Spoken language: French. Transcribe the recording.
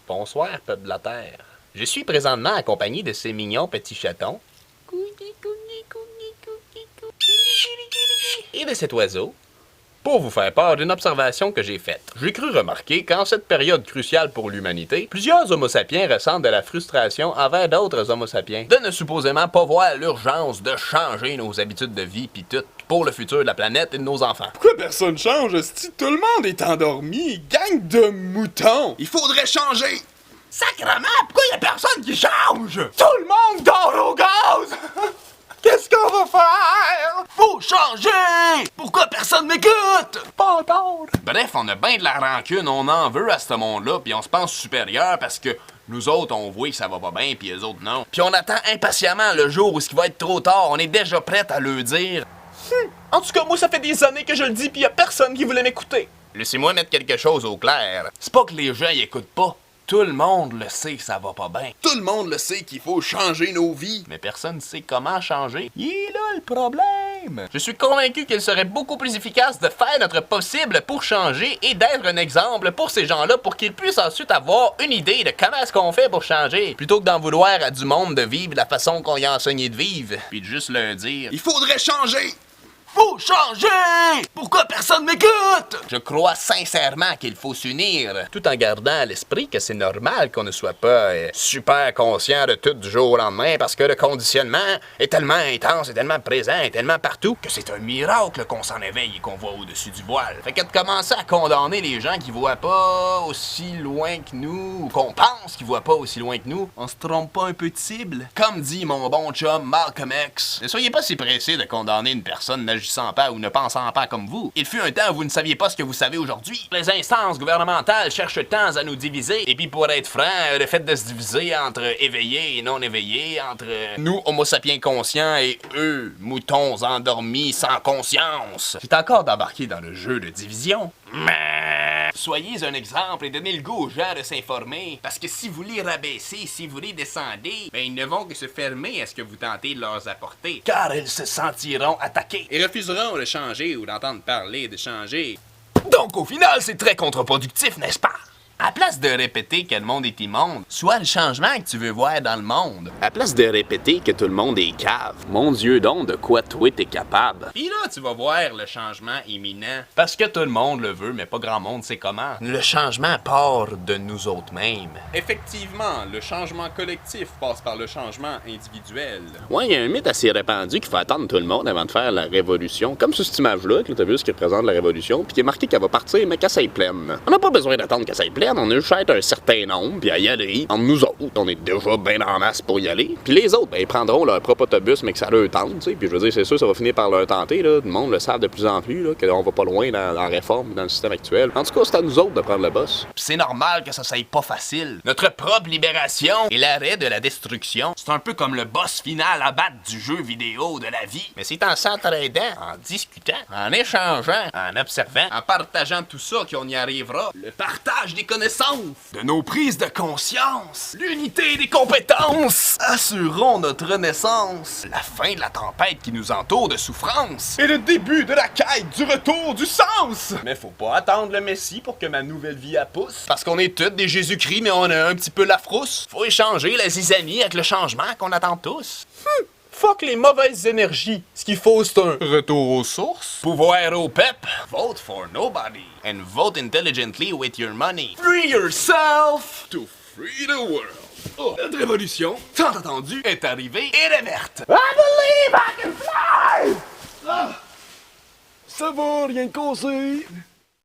Bonsoir, peuple de la Terre. Je suis présentement accompagné de ces mignons petits chatons. Et de cet oiseau, pour vous faire part d'une observation que j'ai faite. J'ai cru remarquer qu'en cette période cruciale pour l'humanité, plusieurs homo sapiens ressentent de la frustration envers d'autres homo sapiens de ne supposément pas voir l'urgence de changer nos habitudes de vie pis tout pour le futur de la planète et de nos enfants. Pourquoi personne change, si tout le monde est endormi? Gang de moutons! Il faudrait changer! Sacrement, pourquoi y a personne qui change? Tout le monde dort au gaz! Qu'est-ce qu'on va faire? Faut changer! Pourquoi personne m'écoute? Pas entendre! Bref, on a bien de la rancune, on en veut à ce monde-là, puis on se pense supérieur parce que nous autres, on voit que ça va pas bien, puis eux autres, non. Puis on attend impatiemment le jour où ce qui va être trop tard, on est déjà prêt à le dire. En tout cas, moi, ça fait des années que je le dis, puis y a personne qui voulait m'écouter. Laissez-moi mettre quelque chose au clair. C'est pas que les gens y écoutent pas. Tout le monde le sait que ça va pas bien. Tout le monde le sait qu'il faut changer nos vies. Mais personne ne sait comment changer. Il est là le problème. Je suis convaincu qu'il serait beaucoup plus efficace de faire notre possible pour changer et d'être un exemple pour ces gens-là pour qu'ils puissent ensuite avoir une idée de comment est-ce qu'on fait pour changer, plutôt que d'en vouloir à du monde de vivre de la façon qu'on y a enseigné de vivre, puis de juste leur dire « Il faudrait changer! Faut changer! Pourquoi personne m'écoute? » Je crois sincèrement qu'il faut s'unir, tout en gardant à l'esprit que c'est normal qu'on ne soit pas super conscient de tout du jour au lendemain, parce que le conditionnement est tellement intense, est tellement présent, est tellement partout, que c'est un miracle qu'on s'en éveille et qu'on voit au-dessus du voile. Fait que de commencer à condamner les gens qui voient pas aussi loin que nous, ou qu'on pense qu'ils voient pas aussi loin que nous, on se trompe pas un peu de cible? Comme dit mon bon chum Malcolm X, ne soyez pas si pressés de condamner une personne n'agissant pas ou ne pensant pas comme vous. Il fut un temps où vous ne saviez pas ce que vous savez aujourd'hui. Les instances gouvernementales cherchent tant à nous diviser. Et puis pour être franc, le fait de se diviser entre éveillés et non éveillés, entre nous, homo sapiens conscients, et eux, moutons endormis sans conscience, c'est encore d'embarquer dans le jeu de division. Mais soyez un exemple et donnez le goût aux gens de s'informer. Parce que si vous les rabaissez, si vous les descendez, ben ils ne vont que se fermer à ce que vous tentez de leur apporter. Car ils se sentiront attaqués. Et refuseront de changer ou d'entendre parler de changer. Donc au final, c'est très contre-productif, n'est-ce pas? À place de répéter que le monde est immonde, soit le changement que tu veux voir dans le monde. À place de répéter que tout le monde est cave, mon Dieu donc, de quoi toi t'es capable. Pis là, tu vas voir le changement imminent. Parce que tout le monde le veut, mais pas grand monde sait comment. Le changement part de nous autres mêmes. Effectivement, le changement collectif passe par le changement individuel. Ouais, il y a un mythe assez répandu qu'il faut attendre tout le monde avant de faire la révolution. Comme sur cette image-là, que t'as vu ce qui représente la révolution, puis qui est marqué qu'elle va partir, mais qu'elle s'aille pleine. On n'a pas besoin d'attendre qu'elle s'aille pleine. On a juste à être un certain nombre, puis à y aller. Entre nous autres, on est déjà bien en masse pour y aller. Puis les autres, ben, ils prendront leur propre autobus, mais que ça leur tente, tu sais. Puis je veux dire, c'est sûr, ça va finir par leur tenter, là. Le monde le savent de plus en plus, là, qu'on va pas loin dans la réforme, dans le système actuel. En tout cas, c'est à nous autres de prendre le boss. Pis c'est normal que ça soit pas facile. Notre propre libération et l'arrêt de la destruction, c'est un peu comme le boss final à battre du jeu vidéo de la vie. Mais c'est en s'entraidant, en discutant, en échangeant, en observant, en partageant tout ça qu'on y arrivera. Le partage des connaissances, de nos prises de conscience, l'unité des compétences, assurons notre renaissance, la fin de la tempête qui nous entoure de souffrance. Et le début de la quête du retour du sens! Mais faut pas attendre le Messie pour que ma nouvelle vie pousse. Parce qu'on est tous des Jésus-Christ, mais on a un petit peu la frousse. Faut échanger la zizanie avec le changement qu'on attend tous. Fuck les mauvaises énergies. Ce qu'il faut, c'est un retour aux sources. Pouvoir au pep. Vote for nobody. And vote intelligently with your money. Free yourself to free the world. Oh, notre révolution, tant attendue, est arrivée et est verte. I believe I can fly! Ça va, rien de causé.